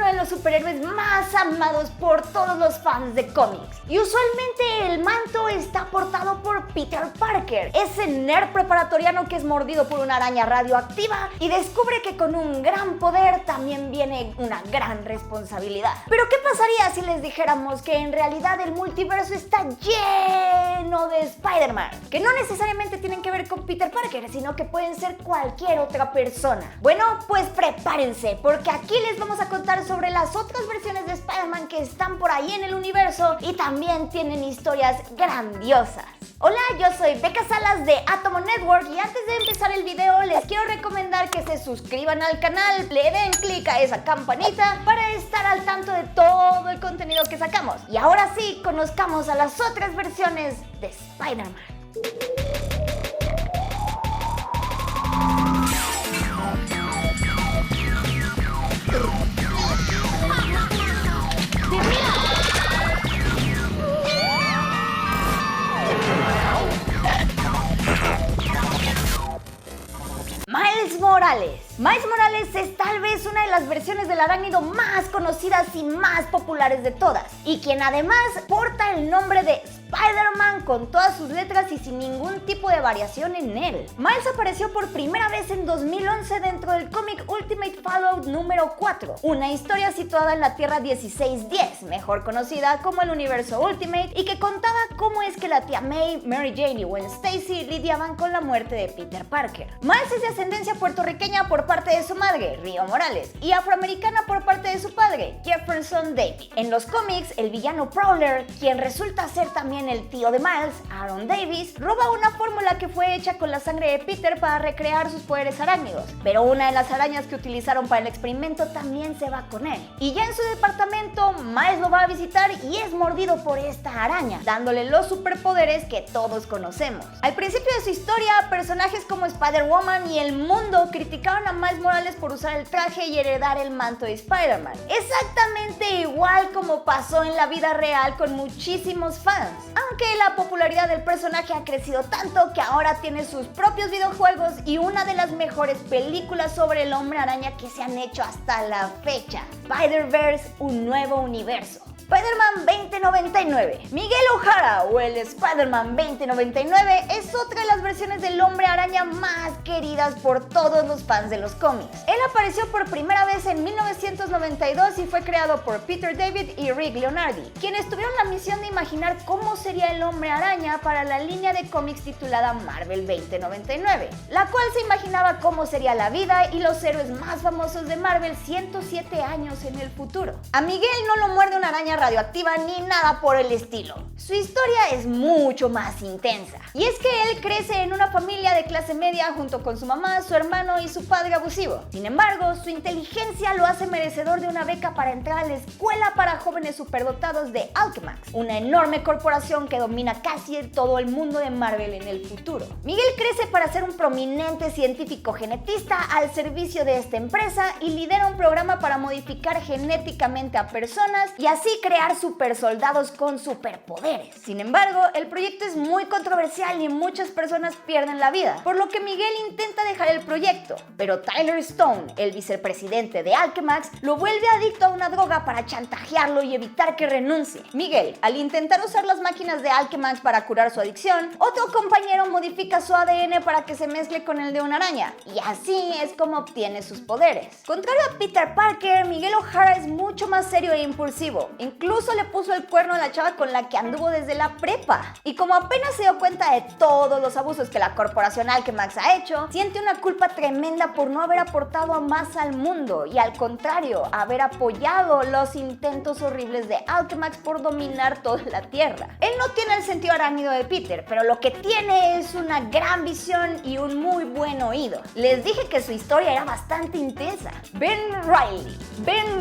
de los superhéroes más amados por todos los fans de cómics. Y usualmente el manto está portado por Peter Parker, ese nerd preparatoriano que es mordido por una araña radioactiva y descubre que con un gran poder también viene una gran responsabilidad. Pero ¿qué pasaría si les dijéramos que en realidad el multiverso está lleno de Spider-Man? Que no necesariamente tienen que ver con Peter Parker, sino que pueden ser cualquier otra persona. Bueno, pues prepárense, porque aquí les vamos a contar sobre las otras versiones de Spider-Man que están por ahí en el universo y también tienen historias grandiosas. Hola, yo soy Becca Salas de Atomo Network y antes de empezar el video les quiero recomendar que se suscriban al canal, le den clic a esa campanita para estar al tanto de todo el contenido que sacamos. Y ahora sí, conozcamos a las otras versiones de Spider-Man. Miles Morales es tal vez una de las versiones del arácnido más conocidas y más populares de todas, y quien además porta el nombre de Spider-Man con todas sus letras y sin ningún tipo de variación en él. Miles apareció por primera vez en 2011 dentro del cómic Ultimate Fallout número 4, una historia situada en la Tierra 1610, mejor conocida como el universo Ultimate, y que contaba cómo es que la tía May, Mary Jane y Gwen Stacy lidiaban con la muerte de Peter Parker. Miles es de ascendencia puertorriqueña por parte de su madre, Rio Morales, y afroamericana por parte de su padre, Jefferson Davis. En los cómics, el villano Prowler, quien resulta ser también el tío de Miles, Aaron Davis, roba una fórmula que fue hecha con la sangre de Peter para recrear sus poderes arácnidos, pero una de las arañas que utilizaron para el experimento también se va con él. Y ya en su departamento, Miles lo va a visitar y es mordido por esta araña, dándole los superpoderes que todos conocemos. Al principio de su historia, personajes como Spider-Woman y el mundo criticaron a Miles Morales por usar el traje y heredar el manto de Spider-Man. Exactamente igual como pasó en la vida real con muchísimos fans. Aunque la popularidad del personaje ha crecido tanto que ahora tiene sus propios videojuegos y una de las mejores películas sobre el Hombre Araña que se han hecho hasta la fecha, Spider-Verse, un nuevo universo. Spider-Man 2099. Miguel O'Hara, o el Spider-Man 2099, es otra de las versiones del Hombre Araña más queridas por todos los fans de los cómics. Él apareció por primera vez en 1992 y fue creado por Peter David y Rick Leonardi, quienes tuvieron la misión de imaginar cómo sería el Hombre Araña para la línea de cómics titulada Marvel 2099, la cual se imaginaba cómo sería la vida y los héroes más famosos de Marvel 107 años en el futuro. A Miguel no lo muerde una araña radioactiva ni nada por el estilo. Su historia es mucho más intensa. Y es que él crece en una familia de clase media junto con su mamá, su hermano y su padre abusivo. Sin embargo, su inteligencia lo hace merecedor de una beca para entrar a la escuela para jóvenes superdotados de Alchemax, una enorme corporación que domina casi todo el mundo de Marvel en el futuro. Miguel crece para ser un prominente científico genetista al servicio de esta empresa y lidera un programa para modificar genéticamente a personas y así crear supersoldados con superpoderes. Sin embargo, el proyecto es muy controversial y muchas personas pierden la vida, por lo que Miguel intenta dejar el proyecto, pero Tyler Stone, el vicepresidente de Alchemax, lo vuelve adicto a una droga para chantajearlo y evitar que renuncie. Miguel, al intentar usar las máquinas de Alchemax para curar su adicción, otro compañero modifica su ADN para que se mezcle con el de una araña, y así es como obtiene sus poderes. Contrario a Peter Parker, Miguel O'Hara es mucho más serio e impulsivo. Incluso le puso el cuerno a la chava con la que anduvo desde la prepa. Y como apenas se dio cuenta de todos los abusos que la corporación Alchemax ha hecho, siente una culpa tremenda por no haber aportado a más al mundo y al contrario, haber apoyado los intentos horribles de Alchemax por dominar toda la Tierra. Él no tiene el sentido arácnido de Peter, pero lo que tiene es una gran visión y un muy buen oído. Les dije que su historia era bastante intensa. Ben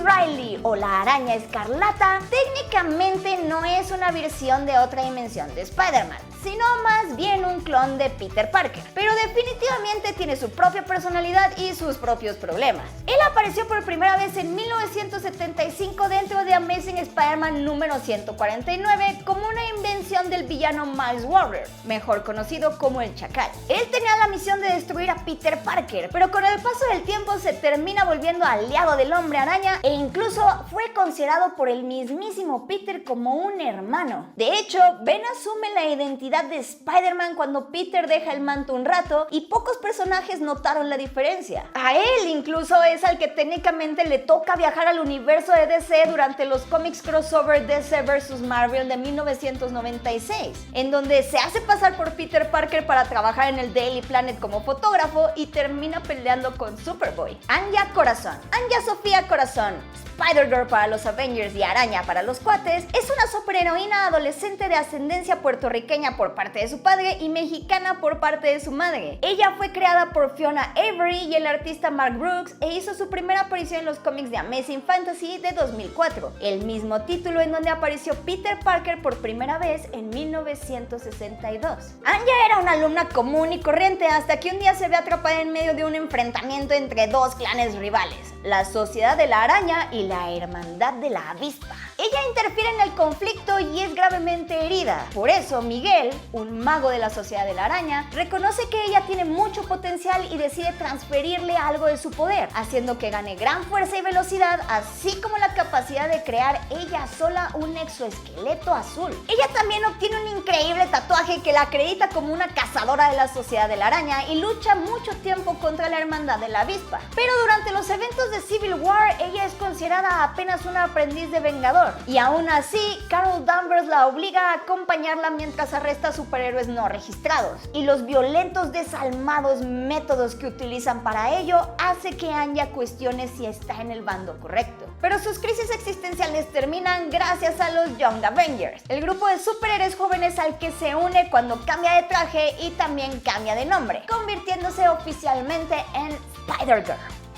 Reilly o la Araña Escarlata técnicamente no es una versión de otra dimensión de Spider-Man. sino más bien un clon de Peter Parker. Pero definitivamente tiene su propia personalidad y sus propios problemas. Él apareció por primera vez en 1975 dentro de Amazing Spider-Man número 149 como una invención del villano Miles Warrior, mejor conocido como el Chacal. Él tenía la misión de destruir a Peter Parker, pero con el paso del tiempo se termina volviendo aliado del Hombre Araña e incluso fue considerado por el mismísimo Peter como un hermano. De hecho, Ben asume la identidad de Spider-Man cuando Peter deja el manto un rato y pocos personajes notaron la diferencia. A él incluso es al que técnicamente le toca viajar al universo de DC durante los cómics crossover DC vs Marvel de 1996, en donde se hace pasar por Peter Parker para trabajar en el Daily Planet como fotógrafo y termina peleando con Superboy. Anya Corazón, Anya Sofía Corazón, Spider-Girl para los Avengers y Araña para los cuates, es una superheroína adolescente de ascendencia puertorriqueña por parte de su padre y mexicana por parte de su madre. Ella fue creada por Fiona Avery y el artista Mark Brooks e hizo su primera aparición en los cómics de Amazing Fantasy de 2004, el mismo título en donde apareció Peter Parker por primera vez en 1962. Anya era una alumna común y corriente hasta que un día se ve atrapada en medio de un enfrentamiento entre dos clanes rivales, la Sociedad de la Araña y la Hermandad de la Avispa. Ella interfiere en el conflicto y es gravemente herida. Por eso Miguel, un mago de la Sociedad de la Araña, reconoce que ella tiene mucho potencial y decide transferirle algo de su poder, haciendo que gane gran fuerza y velocidad, así como la capacidad de crear ella sola un exoesqueleto azul. Ella también obtiene un increíble tatuaje que la acredita como una cazadora de la Sociedad de la Araña y lucha mucho tiempo contra la Hermandad de la Avispa. Pero durante los eventos de Civil War, ella es considerada apenas una aprendiz de Vengador. Y aún así, Carol Danvers la obliga a acompañarla mientras arresta a superhéroes no registrados. Y los violentos, desalmados métodos que utilizan para ello hace que Anya cuestione si está en el bando correcto. Pero sus crisis existenciales terminan gracias a los Young Avengers, el grupo de superhéroes jóvenes al que se une cuando cambia de traje y también cambia de nombre, convirtiéndose oficialmente en Spider-Girl.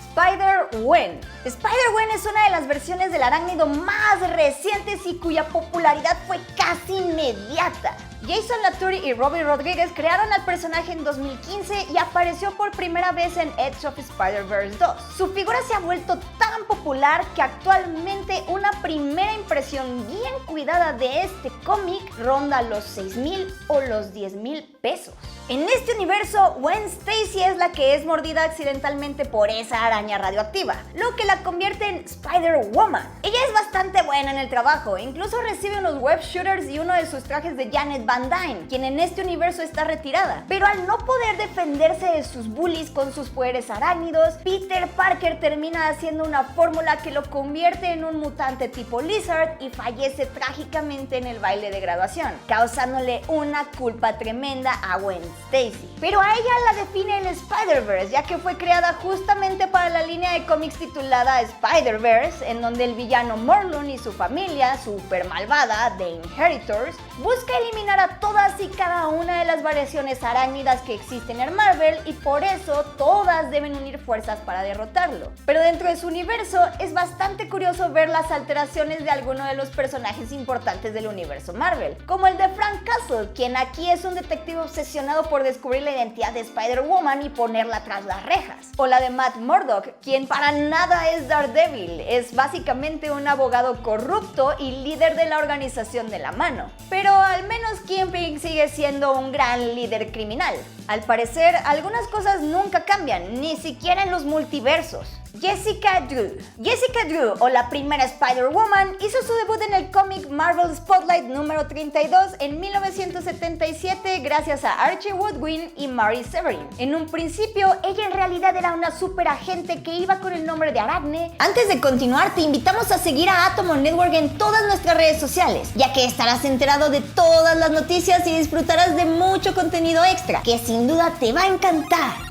Spider-Gwen. Spider-Gwen es una de las versiones del arácnido más recientes y cuya popularidad fue casi inmediata. Jason Latourie y Robbie Rodríguez crearon al personaje en 2015 y apareció por primera vez en Edge of Spider-Verse 2. Su figura se ha vuelto tan popular que actualmente una primera impresión bien cuidada de este cómic ronda los 6,000 o los 10,000 pesos. En este universo, Gwen Stacy es la que es mordida accidentalmente por esa araña radioactiva, lo que la convierte en Spider-Woman. Ella es bastante buena en el trabajo, incluso recibe unos web shooters y uno de sus trajes de Janet Van Dyne, quien en este universo está retirada. Pero al no poder defenderse de sus bullies con sus poderes arácnidos, Peter Parker termina haciendo una fórmula que lo convierte en un mutante tipo Lizard y fallece trágicamente en el baile de graduación, causándole una culpa tremenda a Gwen Stacy. Pero a ella la define el Spider-Verse, ya que fue creada justamente para la línea de cómics titulada Spider-Verse, en donde el villano Morlun y su familia, super malvada, The Inheritors, busca eliminar a todas y cada una de las variaciones arácnidas que existen en Marvel y por eso todas deben unir fuerzas para derrotarlo. Pero dentro de su universo es bastante curioso ver las alteraciones de algunos de los personajes importantes del universo Marvel, como el de Frank Castle, quien aquí es un detective obsesionado por descubrir la identidad de Spider-Woman y ponerla tras las rejas, o la de Matt Murdock, quien para nada es Daredevil, es básicamente un abogado corrupto y líder de la organización de la Mano. Pero al menos Kingpin sigue siendo un gran líder criminal. Al parecer, algunas cosas nunca cambian, ni siquiera en los multiversos. Jessica Drew. Jessica Drew, o la primera Spider-Woman, hizo su debut en el cómic Marvel Spotlight número 32 en 1977 gracias a Archie Woodwin y Mary Severin. En un principio, ella en realidad era una superagente que iba con el nombre de Arachne. Antes de continuar, te invitamos a seguir a Atomo Network en todas nuestras redes sociales, ya que estarás enterado de todas las noticias y disfrutarás de mucho contenido extra, que sin duda te va a encantar.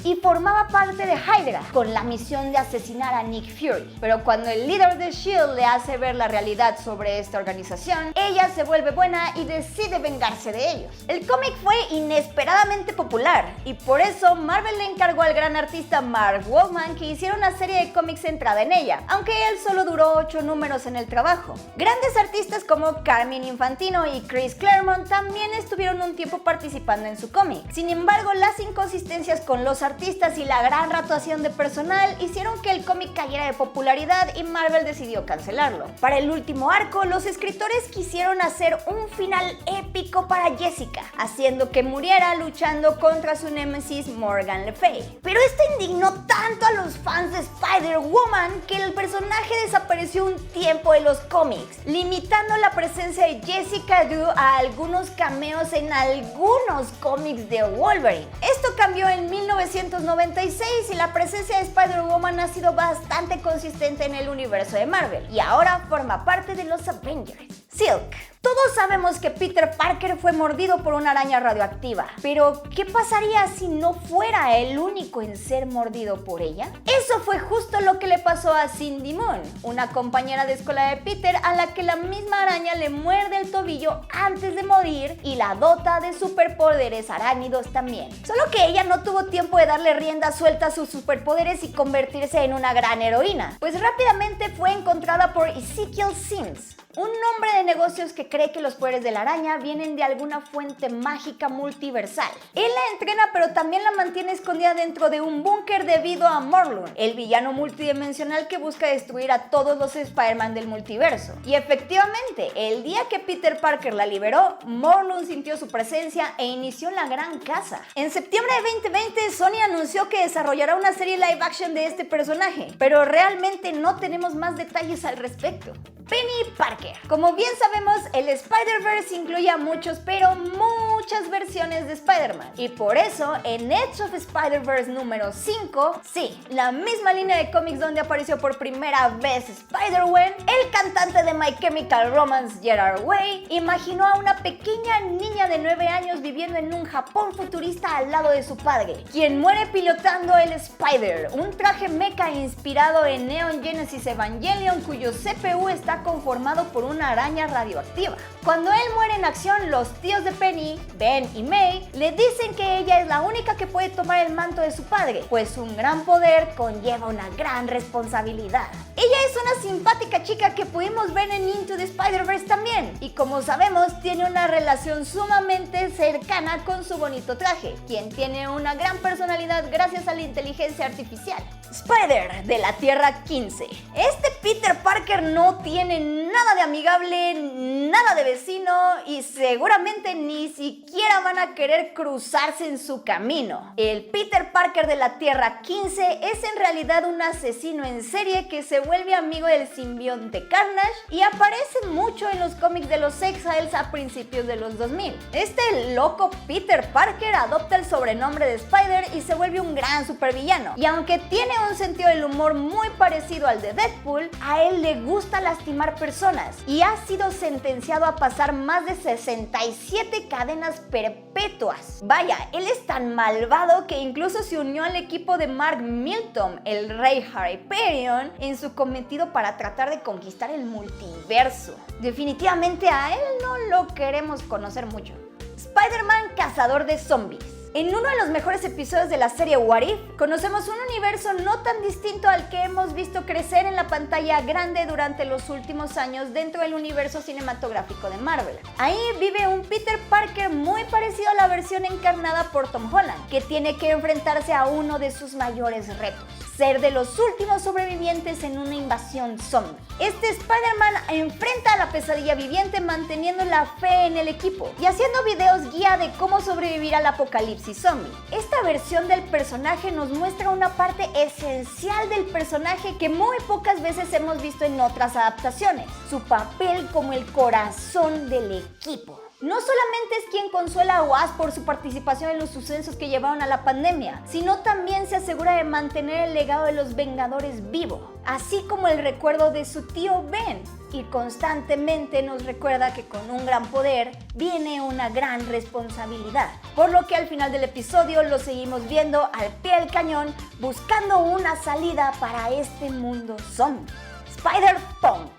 y formaba parte de Hydra, con la misión de asesinar a Nick Fury. Pero cuando el líder de S.H.I.E.L.D. le hace ver la realidad sobre esta organización, ella se vuelve buena y decide vengarse de ellos. El cómic fue inesperadamente popular y por eso Marvel le encargó al gran artista Mark Wolfman que hiciera una serie de cómics centrada en ella, aunque él solo duró 8 números en el trabajo. Grandes artistas como Carmine Infantino y Chris Claremont también estuvieron un tiempo participando en su cómic. Sin embargo, las inconsistencias con los artistas y la gran rotación de personal hicieron que el cómic cayera de popularidad y Marvel decidió cancelarlo. Para el último arco, los escritores quisieron hacer un final épico para Jessica, haciendo que muriera luchando contra su némesis Morgan Le Fay. Pero esto indignó tanto a los fans de Spider-Woman que el personaje desapareció un tiempo de los cómics, limitando la presencia de Jessica Drew a algunos cameos en algunos cómics de Wolverine. Esto cambió en 1996 y la presencia de Spider-Woman ha sido bastante consistente en el universo de Marvel y ahora forma parte de los Avengers. Silk. Todos sabemos que Peter Parker fue mordido por una araña radioactiva, pero ¿qué pasaría si no fuera el único en ser mordido por ella? Eso fue justo lo que le pasó a Cindy Moon, una compañera de escuela de Peter a la que la misma araña le muerde el tobillo antes de morir y la dota de superpoderes arácnidos también. Solo que ella no tuvo tiempo de darle rienda suelta a sus superpoderes y convertirse en una gran heroína, pues rápidamente fue encontrada por Ezekiel Sims, un hombre de negocios que cree que los poderes de la araña vienen de alguna fuente mágica multiversal. Él la entrena pero también la mantiene escondida dentro de un búnker debido a Morlun, el villano multidimensional que busca destruir a todos los Spider-Man del multiverso. Y efectivamente, el día que Peter Parker la liberó, Morlun sintió su presencia e inició la gran caza. En septiembre de 2020, Sony anunció que desarrollará una serie live action de este personaje, pero realmente no tenemos más detalles al respecto. Penny Parker. Como bien sabemos, el Spider-Verse incluye a muchos, pero muchas versiones de Spider-Man. Y por eso, en Edge of Spider-Verse número 5, sí, la misma línea de cómics donde apareció por primera vez Spider-Gwen, el cantante de My Chemical Romance, Gerard Way, imaginó a una pequeña niña de 9 años viviendo en un Japón futurista al lado de su padre, quien muere pilotando el Spider, un traje mecha inspirado en Neon Genesis Evangelion, cuyo CPU está conformado por una araña radioactiva. Cuando él muere en acción, los tíos de Penny, Ben y May, le dicen que ella es la única que puede tomar el manto de su padre, pues un gran poder conlleva una gran responsabilidad. Ella es una simpática chica que pudimos ver en Into the Spider-Verse también, y como sabemos, tiene una relación sumamente cercana con su bonito traje, quien tiene una gran personalidad gracias a la inteligencia artificial. Spider, de la Tierra 15. Este Peter Parker no tiene nada de amigable, nada de vecino y seguramente ni siquiera van a querer cruzarse en su camino. El Peter Parker de la Tierra 15 es en realidad un asesino en serie que se vuelve amigo del simbionte Carnage y aparece mucho en los cómics de los X-Files a principios de los 2000. Este loco Peter Parker adopta el sobrenombre de Spider y se vuelve un gran supervillano. Y aunque tiene un sentido del humor muy parecido al de Deadpool, a él le gusta lastimar personas y ha sido sentenciado a pasar más de 67 cadenas perpetuas. Vaya, él es tan malvado que incluso se unió al equipo de Mark Milton, el rey Hyperion, en su cometido para tratar de conquistar el multiverso. Definitivamente a él no lo queremos conocer mucho. Spider-Man cazador de zombies. En uno de los mejores episodios de la serie What If, conocemos un universo no tan distinto al que hemos visto crecer en la pantalla grande durante los últimos años dentro del universo cinematográfico de Marvel. Ahí vive un Peter Parker muy parecido a la versión encarnada por Tom Holland, que tiene que enfrentarse a uno de sus mayores retos: ser de los últimos sobrevivientes en una invasión zombie. Este Spider-Man enfrenta a la pesadilla viviente manteniendo la fe en el equipo y haciendo videos guía de cómo sobrevivir al apocalipsis zombie. Esta versión del personaje nos muestra una parte esencial del personaje que muy pocas veces hemos visto en otras adaptaciones: su papel como el corazón del equipo. No solamente es quien consuela a Wasp por su participación en los sucesos que llevaron a la pandemia, sino también se asegura de mantener el legado de los Vengadores vivo, así como el recuerdo de su tío Ben, y constantemente nos recuerda que con un gran poder viene una gran responsabilidad, por lo que al final del episodio lo seguimos viendo al pie del cañón buscando una salida para este mundo zombie. Spider-Punk.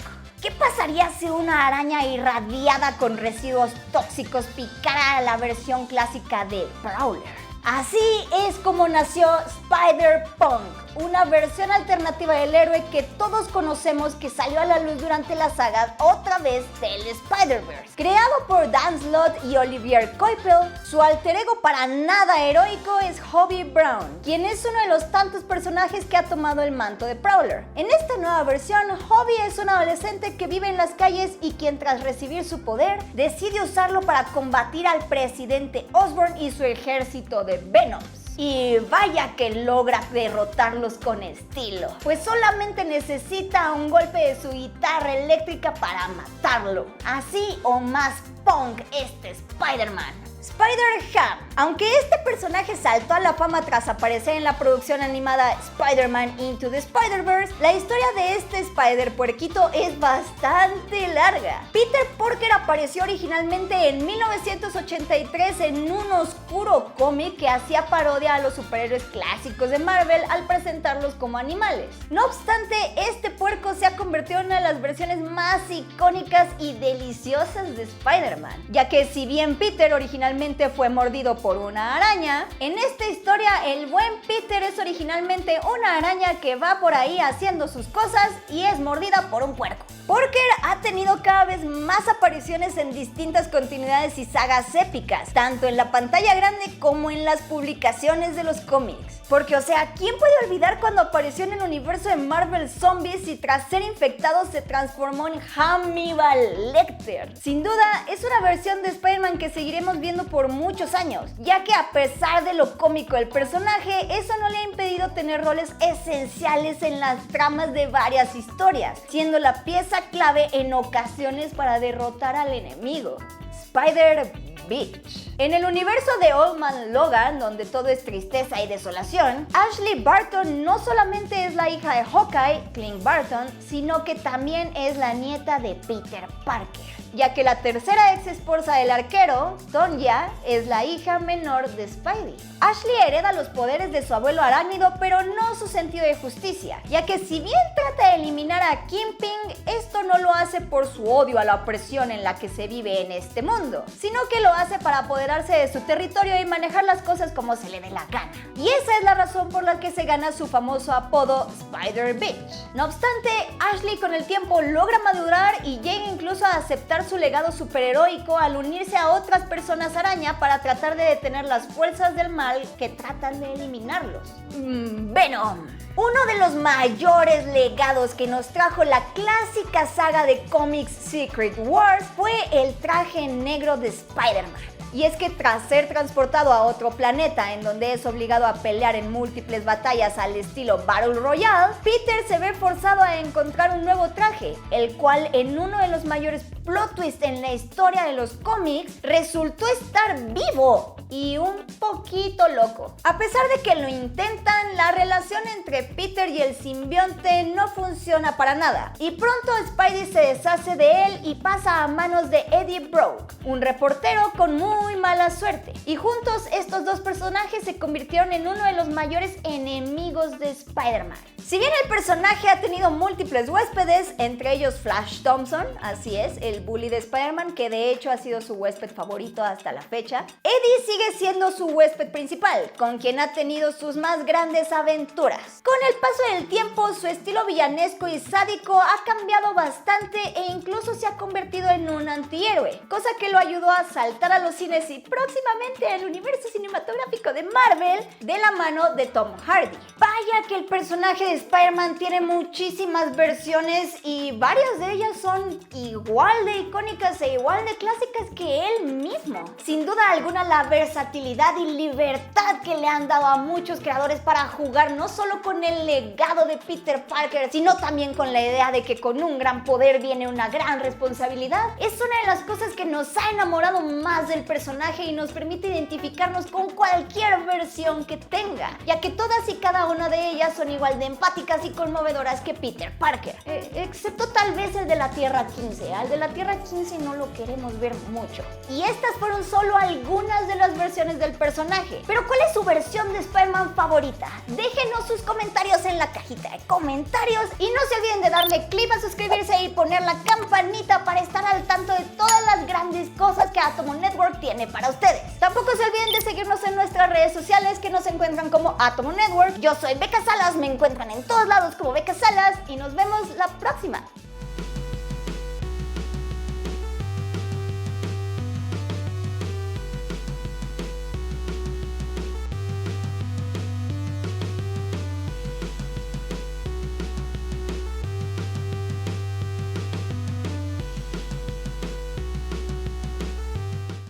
¿Qué pasaría si una araña irradiada con residuos tóxicos picara a la versión clásica de Prowler? Así es como nació Spider-Punk, una versión alternativa del héroe que todos conocemos que salió a la luz durante la saga otra vez del Spider-Verse. Creado por Dan Slott y Olivier Coipel, su alter ego para nada heroico es Hobie Brown, quien es uno de los tantos personajes que ha tomado el manto de Prowler. En esta nueva versión, Hobie es un adolescente que vive en las calles y quien tras recibir su poder, decide usarlo para combatir al presidente Osborn y su ejército de Venoms. Y vaya que logra derrotarlos con estilo, pues solamente necesita un golpe de su guitarra eléctrica para matarlo. Así o más punk este Spider-Man. Spider-Ham. Aunque este personaje saltó a la fama tras aparecer en la producción animada Spider-Man Into the Spider-Verse, la historia de este Spider-Puerquito es bastante larga. Peter Porker apareció originalmente en 1983 en un oscuro cómic que hacía parodia a los superhéroes clásicos de Marvel al presentarlos como animales. No obstante, este puerco se ha convertido en una de las versiones más icónicas y deliciosas de Spider-Man, ya que si bien Peter originalmente fue mordido por una araña, en esta historia el buen Peter es originalmente una araña que va por ahí haciendo sus cosas y es mordida por un puerco. Porker ha tenido cada vez más apariciones en distintas continuidades y sagas épicas, tanto en la pantalla grande como en las publicaciones de los cómics. Porque, o sea, ¿quién puede olvidar cuando apareció en el universo de Marvel Zombies y tras ser infectado se transformó en Hannibal Lecter? Sin duda, es una versión de Spider-Man que seguiremos viendo por muchos años, ya que a pesar de lo cómico del personaje, eso no le ha impedido tener roles esenciales en las tramas de varias historias, siendo la pieza clave en ocasiones para derrotar al enemigo. Spider-Bitch. En el universo de Old Man Logan, donde todo es tristeza y desolación, Ashley Barton no solamente es la hija de Hawkeye, Clint Barton, sino que también es la nieta de Peter Parker, ya que la tercera ex esposa del arquero, Tonya, es la hija menor de Spidey. Ashley hereda los poderes de su abuelo arácnido, pero no su sentido de justicia, ya que si bien trata de eliminar a Kingpin, esto no lo hace por su odio a la opresión en la que se vive en este mundo, sino que lo hace para apoderarse de su territorio y manejar las cosas como se le dé la gana. Y esa es la razón por la que se gana su famoso apodo Spider-Bitch. No obstante, Ashley con el tiempo logra madurar y llega incluso a aceptar su legado superheroico al unirse a otras personas araña para tratar de detener las fuerzas del mal que tratan de eliminarlos. Venom. Uno de los mayores legados que nos trajo la clásica saga de cómics Secret Wars fue el traje negro de Spider-Man. Y es que tras ser transportado a otro planeta en donde es obligado a pelear en múltiples batallas al estilo Battle Royale, Peter se ve forzado a encontrar un nuevo traje, el cual en uno de los mayores plot twists en la historia de los cómics resultó estar vivo y un poquito loco. A pesar de que lo intentan, la relación entre Peter y el simbionte no funciona para nada, y pronto Spidey se deshace de él y pasa a manos de Eddie Brock, un reportero con muy mala suerte, y juntos estos dos personajes se convirtieron en uno de los mayores enemigos de Spider-Man. Si bien el personaje ha tenido múltiples huéspedes, entre ellos Flash Thompson, así es, el bully de Spider-Man, que de hecho ha sido su huésped favorito hasta la fecha, Eddie sigue siendo su huésped principal, con quien ha tenido sus más grandes aventuras. Con el paso del tiempo, su estilo villanesco y sádico ha cambiado bastante e incluso se ha convertido en un antihéroe, cosa que lo ayudó a saltar a los cines y próximamente al universo cinematográfico de Marvel de la mano de Tom Hardy. Vaya que el personaje de Spider-Man tiene muchísimas versiones y varias de ellas son igual de icónicas e igual de clásicas que él mismo. Sin duda alguna, la versión versatilidad y libertad que le han dado a muchos creadores para jugar no solo con el legado de Peter Parker, sino también con la idea de que con un gran poder viene una gran responsabilidad, es una de las cosas que nos ha enamorado más del personaje y nos permite identificarnos con cualquier versión que tenga, ya que todas y cada una de ellas son igual de empáticas y conmovedoras que Peter Parker, excepto tal vez el de la Tierra 15. Al de la Tierra 15 no lo queremos ver mucho. Y estas fueron solo algunas de las versiones del personaje. Pero ¿cuál es su versión de Spider-Man favorita? Déjenos sus comentarios en la cajita de comentarios y no se olviden de darle clic a suscribirse y poner la campanita para estar al tanto de todas las grandes cosas que Atomo Network tiene para ustedes. Tampoco se olviden de seguirnos en nuestras redes sociales, que nos encuentran como Atomo Network. Yo soy Beca Salas, me encuentran en todos lados como Beca Salas y nos vemos la próxima.